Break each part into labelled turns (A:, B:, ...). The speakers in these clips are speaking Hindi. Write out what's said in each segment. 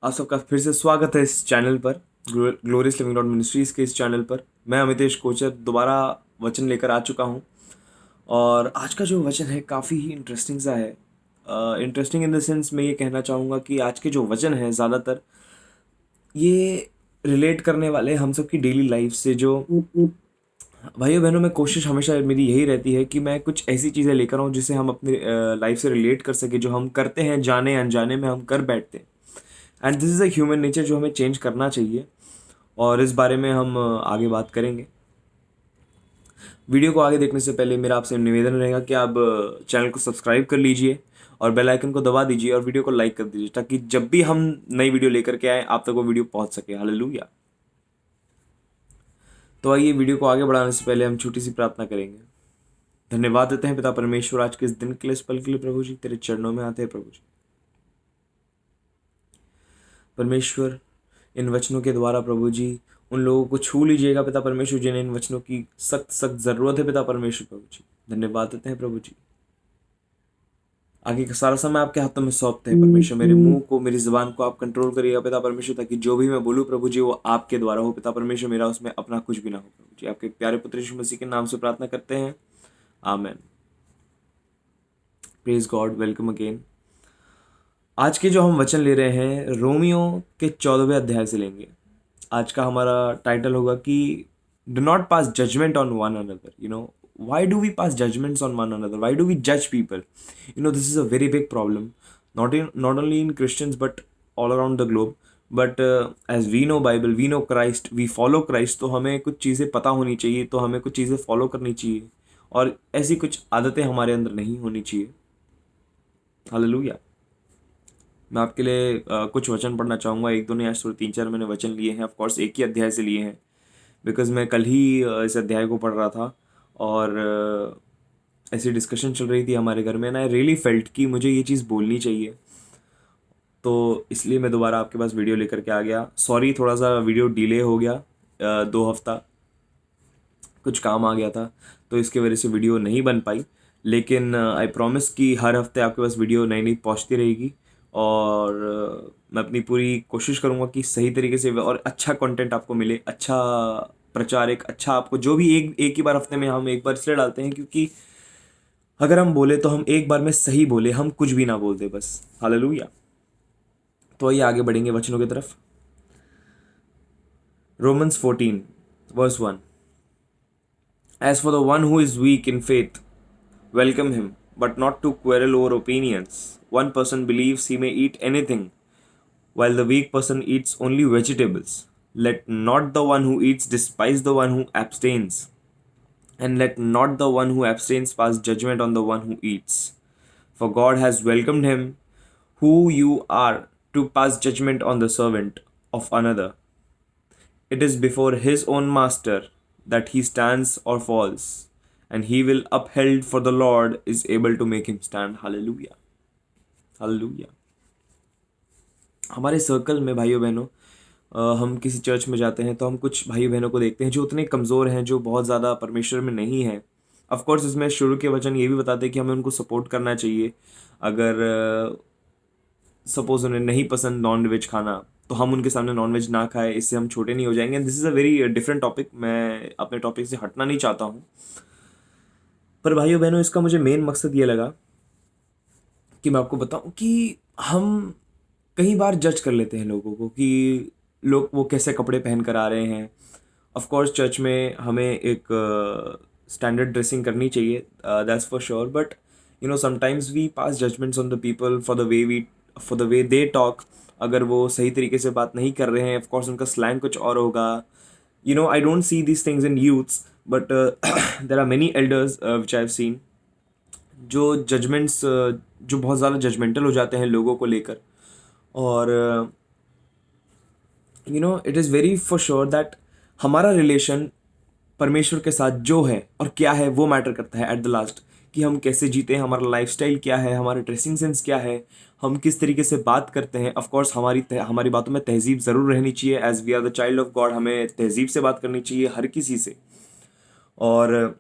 A: आप सबका फिर से स्वागत है इस चैनल पर, ग्लोरियस लिविंग गॉड मिनिस्ट्रीज़ के इस चैनल पर। मैं अमितेश कोचर दोबारा वचन लेकर आ चुका हूँ। और आज का जो वचन है काफ़ी ही इंटरेस्टिंग सा है। इंटरेस्टिंग इन द सेंस मैं ये कहना चाहूँगा कि आज के जो वचन है ज़्यादातर ये रिलेट करने वाले हम सब की डेली लाइफ से। जो भाइयों बहनों, मैं कोशिश हमेशा मेरी यही रहती है कि मैं कुछ ऐसी चीज़ें लेकर आऊँ जिसे हम अपनी लाइफ से रिलेट कर सके, जो हम करते हैं जाने अनजाने में हम कर बैठते हैं। And this is a human nature जो हमें चेंज करना चाहिए, और इस बारे में हम आगे बात करेंगे। वीडियो को आगे देखने से पहले मेरा आपसे निवेदन रहेगा कि आप चैनल को सब्सक्राइब कर लीजिए और बेल आइकन को दबा दीजिए और वीडियो को लाइक कर दीजिए, ताकि जब भी हम नई वीडियो लेकर के आए आप तक वो वीडियो पहुंच सके। हालेलुया। तो आइए, वीडियो को आगे बढ़ाने से पहले हम छोटी सी प्रार्थना करेंगे। धन्यवाद देते हैं पिता परमेश्वर आज के इस दिन के लिए, इस पल के लिए। प्रभु जी, तेरे चरणों में आते हैं प्रभु जी। परमेश्वर, इन वचनों के द्वारा प्रभु जी उन लोगों को छू लीजिएगा पिता परमेश्वर, जिन्हें इन वचनों की सख्त सख्त ज़रूरत है पिता परमेश्वर। प्रभु जी, धन्यवाद देते हैं प्रभु जी। आगे का सारा समय आपके हाथों में सौंपते हैं परमेश्वर। मेरे मुंह को, मेरी ज़ुबान को आप कंट्रोल करिएगा पिता परमेश्वर, ताकि जो भी मैं बोलूँ प्रभु जी वो आपके द्वारा हो पिता परमेश्वर। मेरा उसमें अपना कुछ भी ना हो प्रभु जी। आपके प्यारे पुत्र यीशु मसीह के नाम से प्रार्थना करते हैं, amen. Praise God. Welcome again. आज के जो हम वचन ले रहे हैं रोमियो के 14वें अध्याय से लेंगे। आज का हमारा टाइटल होगा कि do not pass judgement on one another. Why do we pass judgements on one another? Why do we जज people? This is a very big problem, not only in Christians but all around the globe. But as we know Bible, we know Christ, we follow Christ, तो हमें कुछ चीज़ें पता होनी चाहिए, तो हमें कुछ चीज़ें फॉलो करनी चाहिए, और ऐसी कुछ आदतें हमारे अंदर नहीं होनी चाहिए। हालेलुया। मैं आपके लिए कुछ वचन पढ़ना चाहूँगा। एक दो नहीं, आज थोड़े 3-4 मैंने वचन लिए हैं। ऑफकोर्स एक ही अध्याय से लिए हैं, बिकॉज मैं कल ही इस अध्याय को पढ़ रहा था, और ऐसी डिस्कशन चल रही थी हमारे घर में, एंड आई रियली फेल्ट कि मुझे ये चीज़ बोलनी चाहिए। तो इसलिए मैं दोबारा आपके पास वीडियो लेकर के आ गया। सॉरी, थोड़ा सा वीडियो डिले हो गया, 2 हफ्ता कुछ काम आ गया था, तो इसके वजह से वीडियो नहीं बन पाई। लेकिन आई प्रॉमिस कि हर हफ्ते आपके पास वीडियो नई नई पहुंचती रहेगी, और मैं अपनी पूरी कोशिश करूंगा कि सही तरीके से और अच्छा कंटेंट आपको मिले, अच्छा प्रचार, एक अच्छा आपको जो भी एक एक ही बार हफ्ते में हम एक बार इसलिए डालते हैं क्योंकि अगर हम बोले तो हम एक बार में सही बोले, हम कुछ भी ना बोलते बस। हालेलुया। तो आइए आगे बढ़ेंगे वचनों की तरफ। Romans 14 verse 1। As for the one who is weak in faith, welcome him, but not to quarrel over opinions. One person believes he may eat anything, while the weak person eats only vegetables. Let not the one who eats despise the one who abstains, and let not the one who abstains pass judgment on the one who eats. For God has welcomed him. Who you are to pass judgment on the servant of another? It is before his own master that he stands or falls, and he will upheld, for the Lord is able to make him stand. Hallelujah. Hallelujah. हमारे सर्कल में भाइयों बहनों, हम किसी चर्च में जाते हैं तो हम कुछ भाई बहनों को देखते हैं जो उतने कमज़ोर हैं, जो बहुत ज़्यादा परमेश्वर में नहीं हैं। ऑफकोर्स इसमें शुरू के वचन ये भी बताते हैं कि हमें उनको सपोर्ट करना चाहिए। अगर सपोज उन्हें नहीं पसंद नॉन वेज खाना, तो हम उनके सामने नॉन वेज ना खाए, इससे हम छोटे नहीं हो जाएंगे। This is a very different topic, मैं अपने टॉपिक से हटना नहीं चाहता हूँ। पर भाइयों बहनों, इसका मुझे मेन मकसद ये लगा कि मैं आपको बताऊं कि हम कई बार जज कर लेते हैं लोगों को कि लोग वो कैसे कपड़े पहन कर आ रहे हैं। ऑफ कोर्स चर्च में हमें एक स्टैंडर्ड ड्रेसिंग करनी चाहिए, that's for sure. But sometimes we pass judgements on the people for the way they talk. अगर वो सही तरीके से बात नहीं कर रहे हैं, ऑफ कोर्स उनका स्लैंग कुछ और होगा। I don't see these things in youths, but there are many elders which I have seen, जो जजमेंट्स, जो बहुत ज़्यादा जजमेंटल हो जाते हैं लोगों को लेकर। और it is very for sure that हमारा रिलेशन परमेश्वर के साथ जो है और क्या है वो मैटर करता है एट द लास्ट, कि हम कैसे जीते हैं, हमारा लाइफस्टाइल क्या है, हमारा ड्रेसिंग सेंस क्या है, हम किस तरीके से बात करते हैं। ऑफ कोर्स हमारी बातों में तहजीब ज़रूर रहनी चाहिए। As we are the child of God, हमें तहजीब से बात करनी चाहिए हर किसी से। और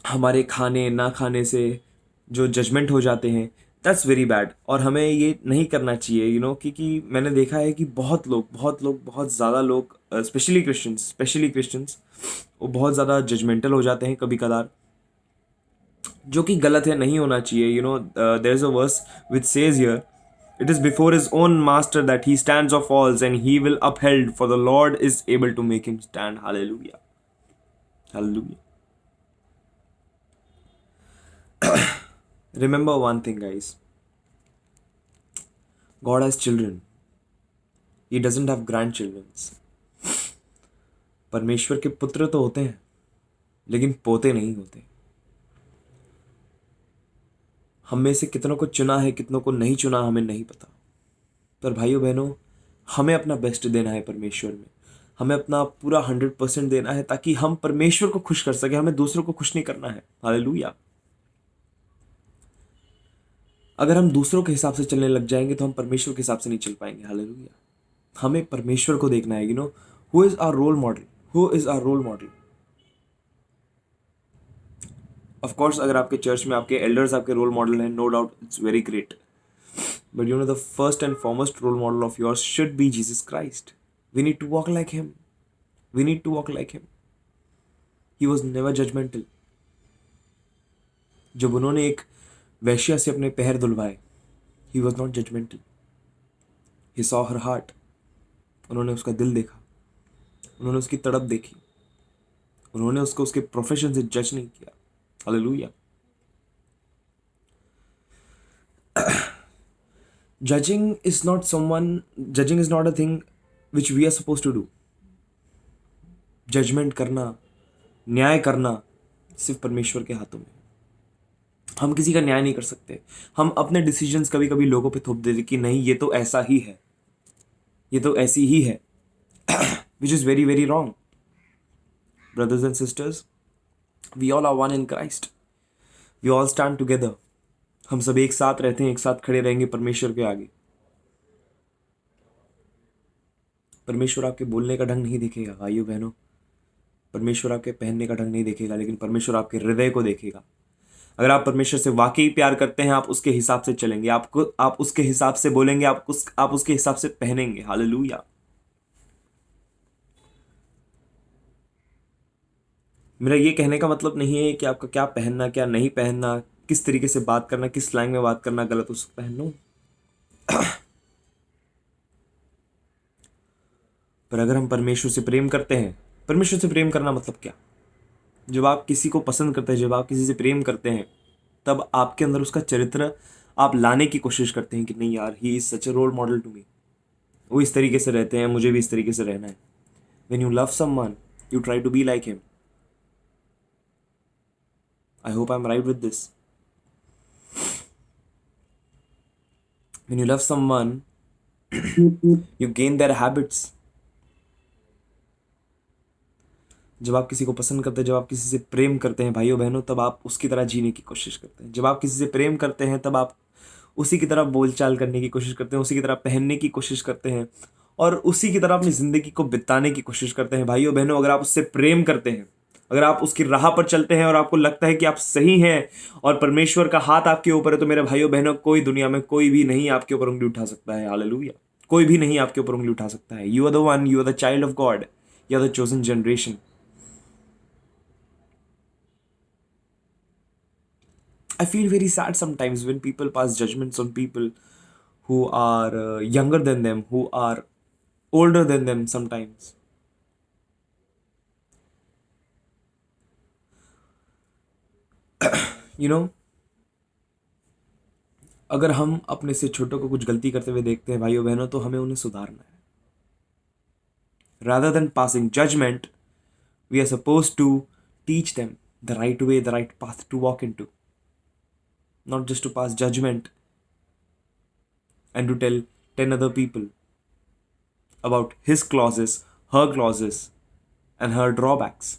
A: हमारे खाने ना खाने से जो जजमेंट हो जाते हैं, दैट्स वेरी बैड। और हमें ये नहीं करना चाहिए क्योंकि मैंने देखा है कि बहुत लोग बहुत ज़्यादा लोग, स्पेशली क्रिश्चियंस वो बहुत ज़्यादा जजमेंटल हो जाते हैं कभी कदार, जो कि गलत है, नहीं होना चाहिए। There is a verse which says here, it is before his own master that he stands or falls and he will upheld, for the Lord is able to make him stand. Hallelujah, hallelujah. Remember one thing, guys. God has children. He doesn't have grandchildren. परमेश्वर के पुत्र तो होते हैं, लेकिन पोते नहीं होते। हम में से कितनों को चुना है, कितनों को नहीं चुना, हमें नहीं पता। पर भाइयों बहनों, हमें अपना बेस्ट देना है परमेश्वर में। हमें अपना पूरा 100% देना है, ताकि हम परमेश्वर को खुश कर सके। हमें दूसरों को खुश नहीं करना है। हालेलुया। अगर हम दूसरों के हिसाब से चलने लग जाएंगे तो हम परमेश्वर के हिसाब से नहीं चल पाएंगे। हालेलुया। हमें परमेश्वर को देखना है। Who is our role model, who is our role model. Of course अगर आपके चर्च में आपके एल्डर्स आपके रोल मॉडल हैं, no doubt, it's very great. But the first and foremost role model of yours should be Jesus Christ. We need to walk like him, we need to walk like him. He was never judgemental. जब उन्होंने एक वैश्या से अपने पैर धुलवाए, he was not judgemental, he saw her heart. उन्होंने उसका दिल देखा, उन्होंने उसकी तड़प देखी, उन्होंने उसको उसके प्रोफेशन से जज नहीं किया। Hallelujah. Judging is not a thing which we are supposed to do. Judgement करना, न्याय करना सिर्फ परमेश्वर के हाथों में। हम किसी का न्याय नहीं कर सकते। हम अपने डिसीजंस कभी कभी लोगों पे थोप देते कि नहीं, ये तो ऐसा ही है, ये तो ऐसी ही है, which is very very wrong. Brothers and sisters, we all are one in Christ. We all stand together. हम सब एक साथ रहते हैं, एक साथ खड़े रहेंगे परमेश्वर के आगे। परमेश्वर आपके बोलने का ढंग नहीं देखेगा भाइयों बहनों, परमेश्वर आपके पहनने का ढंग नहीं देखेगा, लेकिन परमेश्वर आपके हृदय को देखेगा। अगर आप परमेश्वर से वाकई प्यार करते हैं, आप उसके हिसाब से चलेंगे, आप उसके हिसाब से बोलेंगे, आप उसके हिसाब से पहनेंगे। हालेलुया। मेरा ये कहने का मतलब नहीं है कि आपका क्या पहनना, क्या नहीं पहनना, किस तरीके से बात करना, किस स्लैंग में बात करना गलत हो सकता है, नो। पर अगर हम परमेश्वर से प्रेम करते हैं, परमेश्वर से प्रेम करना मतलब क्या? जब आप किसी को पसंद करते हैं, जब आप किसी से प्रेम करते हैं, तब आपके अंदर उसका चरित्र आप लाने की कोशिश करते हैं कि नहीं यार, he is such a role model to me. वो इस तरीके से रहते हैं, मुझे भी इस तरीके से रहना है। When you love someone, you try to be like him. I hope I am right with this. When you love someone, you gain their habits. जब आप किसी को पसंद करते हैं, जब आप किसी से प्रेम करते हैं भाइयों बहनों, तब आप उसकी तरह जीने की कोशिश करते हैं। जब आप किसी से प्रेम करते हैं, तब आप उसी की तरह बोलचाल करने की कोशिश करते हैं, उसी की तरह पहनने की कोशिश करते हैं, और उसी की तरह अपनी ज़िंदगी को बिताने की कोशिश करते हैं। भाइयों बहनों, अगर आप उससे प्रेम करते हैं, अगर आप उसकी राह पर चलते हैं और आपको लगता है कि आप सही हैं और परमेश्वर का हाथ आपके ऊपर है, तो मेरे भाइयों बहनों, कोई दुनिया में कोई भी नहीं आपके ऊपर उंगली उठा सकता है। हालेलुया। कोई भी नहीं आपके ऊपर उंगली उठा सकता है। You are the one, you are the child of God, you are the chosen generation. I feel very sad sometimes when people pass judgments on people who are younger than them, who are older than them sometimes. You know, अगर हम अपने से छोटों को कुछ गलती करते हुए देखते हैं भाइयों बहनों, तो हमें उन्हें सुधारना है। Rather than passing judgment, we are supposed to teach them the right way, the right path to walk into. Not just to pass judgment and to tell 10 other people about his clauses, her clauses, and her drawbacks.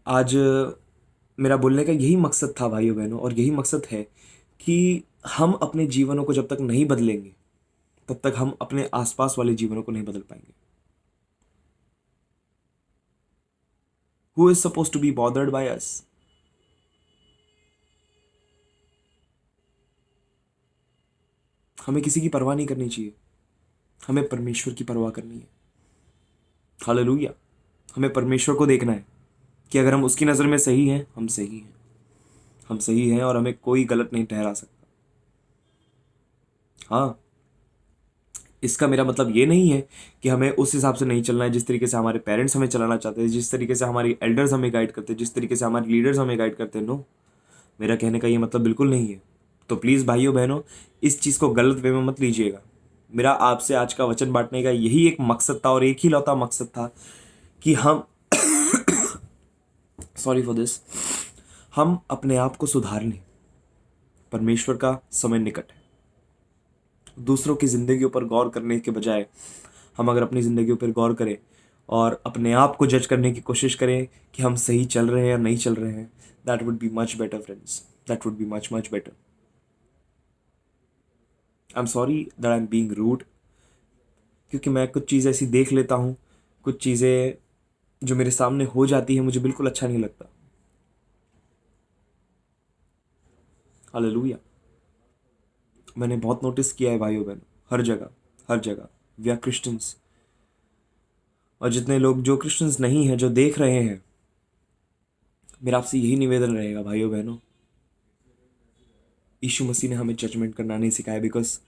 A: आज मेरा बोलने का यही मकसद था भाइयों बहनों, और यही मकसद है कि हम अपने जीवनों को जब तक नहीं बदलेंगे, तब तक हम अपने आसपास वाले जीवनों को नहीं बदल पाएंगे। Who is supposed to be bothered by us? हमें किसी की परवाह नहीं करनी चाहिए, हमें परमेश्वर की परवाह करनी है। हालेलुया। हमें परमेश्वर को देखना है कि अगर हम उसकी नज़र में सही हैं, हम सही हैं, हम सही हैं और हमें कोई गलत नहीं ठहरा सकता। हाँ, इसका मेरा मतलब ये नहीं है कि हमें उस हिसाब से नहीं चलना है जिस तरीके से हमारे पेरेंट्स हमें चलाना चाहते हैं, जिस तरीके से हमारी एल्डर्स हमें गाइड करते हैं, जिस तरीके से हमारे लीडर्स हमें गाइड करते हैं। नो, मेरा कहने का ये मतलब बिल्कुल नहीं है। तो प्लीज़ भाइयों बहनों, इस चीज़ को गलत वे में मत लीजिएगा। मेरा आपसे आज का वचन बांटने का यही एक मकसद था और एक ही लौता मकसद था कि हम सॉरी फॉर दिस, हम अपने आप को सुधार लें। परमेश्वर का समय निकट है। दूसरों की ज़िंदगी पर गौर करने के बजाय हम अगर अपनी ज़िंदगी पर गौर करें और अपने आप को जज करने की कोशिश करें कि हम सही चल रहे हैं या नहीं चल रहे हैं, that would be much better friends, that would be much much better. I am sorry that I am being rude, क्योंकि मैं कुछ चीज़ें ऐसी देख लेता हूँ, कुछ चीज़ें जो मेरे सामने हो जाती है, मुझे बिल्कुल अच्छा नहीं लगता। हालेलुया। मैंने बहुत नोटिस किया है भाइयों बहन, हर जगह, हर जगह वी आर क्रिश्चियंस, और जितने लोग जो क्रिश्चियंस नहीं हैं, जो देख रहे हैं, मेरा आपसे यही निवेदन रहेगा भाइयों बहनों, यीशु मसीह ने हमें जजमेंट करना नहीं सिखाया, बिकॉज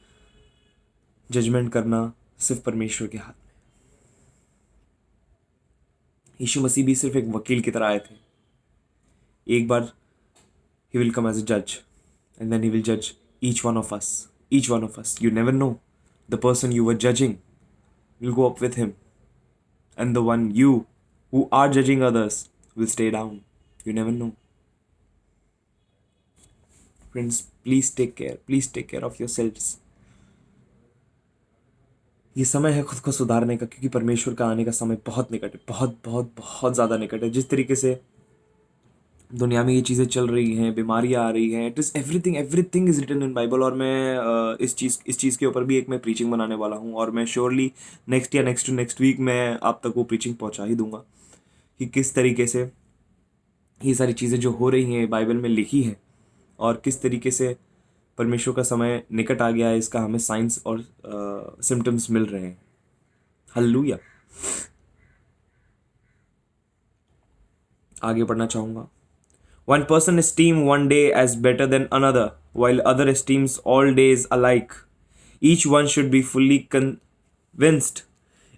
A: जजमेंट करना सिर्फ परमेश्वर के हाथ में। यीशु मसीह भी सिर्फ एक वकील की तरह आए थे। एक बार he will come as a जज एंड देन ही विल जज each one of us, each one of us. You never know, the person you were judging will go up with him, and the one you who are judging others will stay down. You never know. Friends, please take care of yourselves. ये समय है खुद को सुधारने का, क्योंकि परमेश्वर का आने का समय बहुत निकट है, बहुत बहुत बहुत ज़्यादा निकट है। जिस तरीके से दुनिया में ये चीज़ें चल रही हैं, बीमारियाँ आ रही हैं, it is everything is written in Bible. और मैं इस चीज़ के ऊपर भी एक मैं प्रीचिंग बनाने वाला हूँ, और मैं श्योरली नेक्स्ट या नेक्स्ट टू नेक्स्ट वीक मैं आप तक वो प्रीचिंग पहुँचा ही दूंगा कि किस तरीके से ये सारी चीज़ें जो हो रही हैं बाइबल में लिखी हैं, और किस तरीके से परमेश्वर का समय निकट आ गया है, इसका हमें साइंस और सिम्टम्स मिल रहे हैं। हालेलुया। आगे बढ़ना चाहूँगा। One person esteem one day as better than another, while other esteems all days alike. Each one should be fully convinced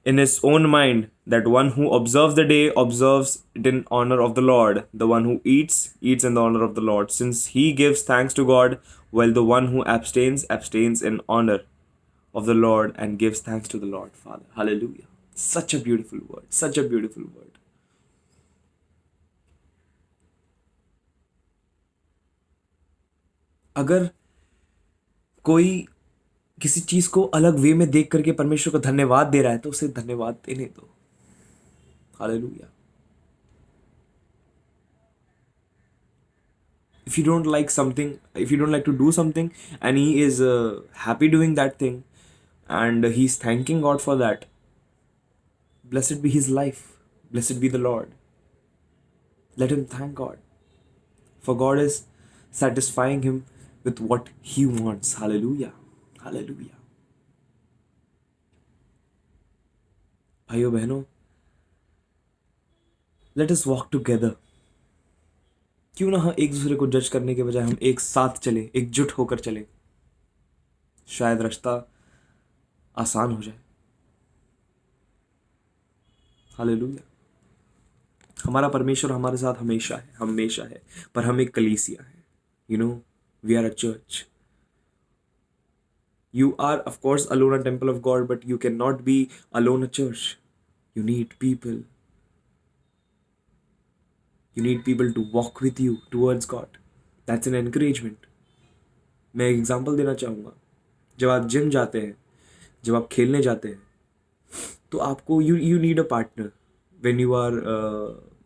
A: in his own mind that one who observes the day observes it in honor of the Lord. The one who eats, eats in the honor of the Lord, since he gives thanks to God, while the one who abstains, abstains in honor of the Lord and gives thanks to the Lord Father. Hallelujah. Such a beautiful word. Such a beautiful word. अगर कोई किसी चीज को अलग वे में देख करके परमेश्वर को धन्यवाद दे रहा है, तो उसे धन्यवाद देने दो। Hallelujah. if you don't like something, if you don't like to do something, and he is happy doing that thing, and he's thanking God for that, blessed be his life, blessed be the Lord. Let him thank God, for God is satisfying him with what he wants. Hallelujah. Hallelujah. भाइयों बहनों, लेट अस वॉक टुगेदर। क्यों ना हम एक दूसरे को जज करने के बजाय हम एक साथ चले, एकजुट होकर चले, शायद रास्ता आसान हो जाए। हालेलुया। हमारा परमेश्वर हमारे साथ हमेशा है, हमेशा है, पर हम एक कलीसिया है। You know, we are a church. You are, of course, alone a temple of God, but you cannot be alone a church. You need people. You need people to walk with you towards God. That's an encouragement. मैं एक एग्जाम्पल देना चाहूँगा। जब आप जिम जाते हैं, जब आप खेलने जाते हैं, तो आपको you need a partner when you are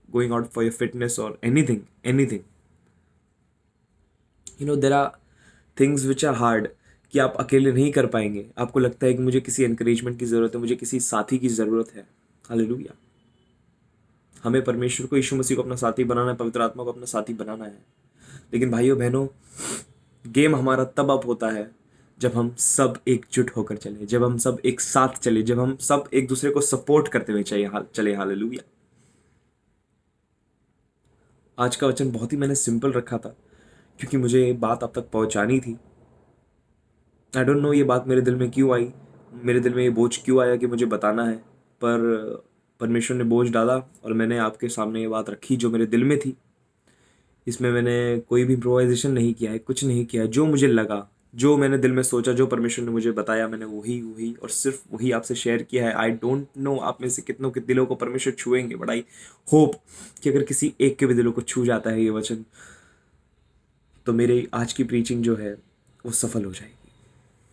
A: going out for your fitness or anything. You know, there are things which are hard कि आप अकेले नहीं कर पाएंगे। आपको लगता है कि मुझे किसी एनकरेजमेंट की ज़रूरत है, मुझे किसी साथी की ज़रूरत है। हालेलुया। हमें परमेश्वर को, यीशु मसीह को अपना साथी बनाना है, पवित्र आत्मा को अपना साथी बनाना है। लेकिन भाइयों बहनों, गेम हमारा तब अप होता है जब हम सब एकजुट होकर चले, जब हम सब एक साथ चले, जब हम सब एक दूसरे को सपोर्ट करते हुए चले। हालेलुया। आज का वचन बहुत ही मैंने सिंपल रखा था क्योंकि मुझे ये बात आप तक पहुंचानी थी। आई डोंट नो ये बात मेरे दिल में क्यों आई, मेरे दिल में ये बोझ क्यों आया कि मुझे बताना है, पर परमेश्वर ने बोझ डाला और मैंने आपके सामने ये बात रखी जो मेरे दिल में थी। इसमें मैंने कोई भी इम्प्रोवाइजेशन नहीं किया है, कुछ नहीं किया है। जो मुझे लगा, जो मैंने दिल में सोचा, जो परमेश्वर ने मुझे बताया, मैंने वही वही और सिर्फ वही आपसे शेयर किया है। आई डोंट नो आप में से कितनों के दिलों को परमेश्वर छुएंगे, बट आई होप कि अगर किसी एक के भी दिलों को छू जाता है ये वचन, तो मेरी आज की प्रीचिंग जो है वो सफल हो जाएगी।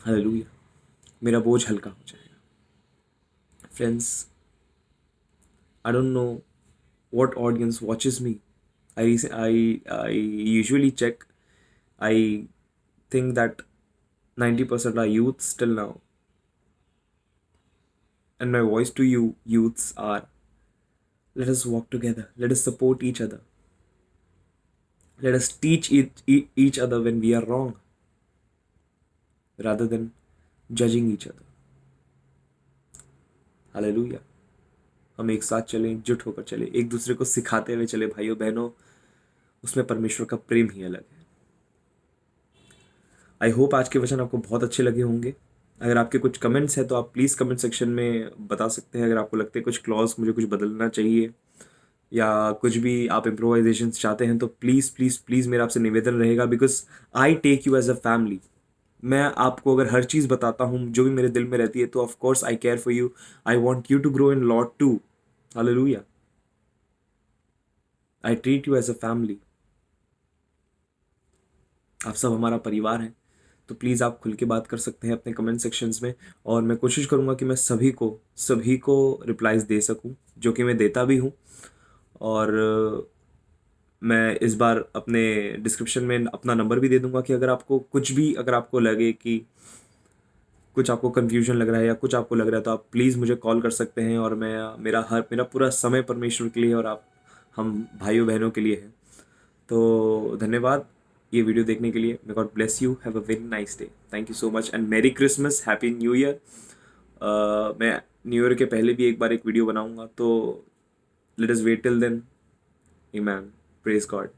A: हालेलुया। मेरा बोझ हल्का हो जाएगा। Friends, I don't know what audience watches me. I usually check. I think that 90% are youths till now. And my voice to you youths are, let us walk together. Let us support each other. Let us teach each other when we are wrong rather than judging each other. Hallelujah. हम एक साथ चलें, एकजुट होकर चले, एक दूसरे को सिखाते हुए चले भाइयों बहनों। उसमें परमेश्वर का प्रेम ही अलग है। आई होप आज के वचन आपको बहुत अच्छे लगे होंगे। अगर आपके कुछ कमेंट्स हैं तो आप प्लीज़ कमेंट सेक्शन में बता सकते हैं। अगर आपको लगता है कुछ क्लॉज मुझे कुछ बदलना चाहिए या कुछ भी आप इम्प्रोवाइजेशन चाहते हैं, तो प्लीज़ प्लीज़ प्लीज़ मेरा आपसे निवेदन रहेगा, because I take you as a family. मैं आपको अगर हर चीज़ बताता हूँ जो भी मेरे दिल में रहती है, तो of course I care for you. I want you to grow in Lord too. Hallelujah. I treat you as a family. आप सब हमारा परिवार हैं, तो प्लीज़ आप खुल के बात कर सकते हैं अपने कमेंट सेक्शंस में, और मैं कोशिश करूँगा कि मैं सभी को रिप्लाईज दे सकूँ, जो कि मैं देता भी हूँ। और मैं इस बार अपने डिस्क्रिप्शन में अपना नंबर भी दे दूँगा कि अगर आपको कुछ भी, अगर आपको लगे कि कुछ आपको कन्फ्यूजन लग रहा है या कुछ आपको लग रहा है, तो आप प्लीज़ मुझे कॉल कर सकते हैं। और मैं मेरा पूरा समय परमेश्वर के लिए और आप हम भाइयों बहनों के लिए है। तो धन्यवाद ये वीडियो देखने के लिए। May God bless you. Have a very nice day. Thank you so much and merry Christmas, happy new year. मैं न्यू ईयर के पहले भी एक बार एक वीडियो बनाऊंगा, तो let us wait till then. Amen. Praise God.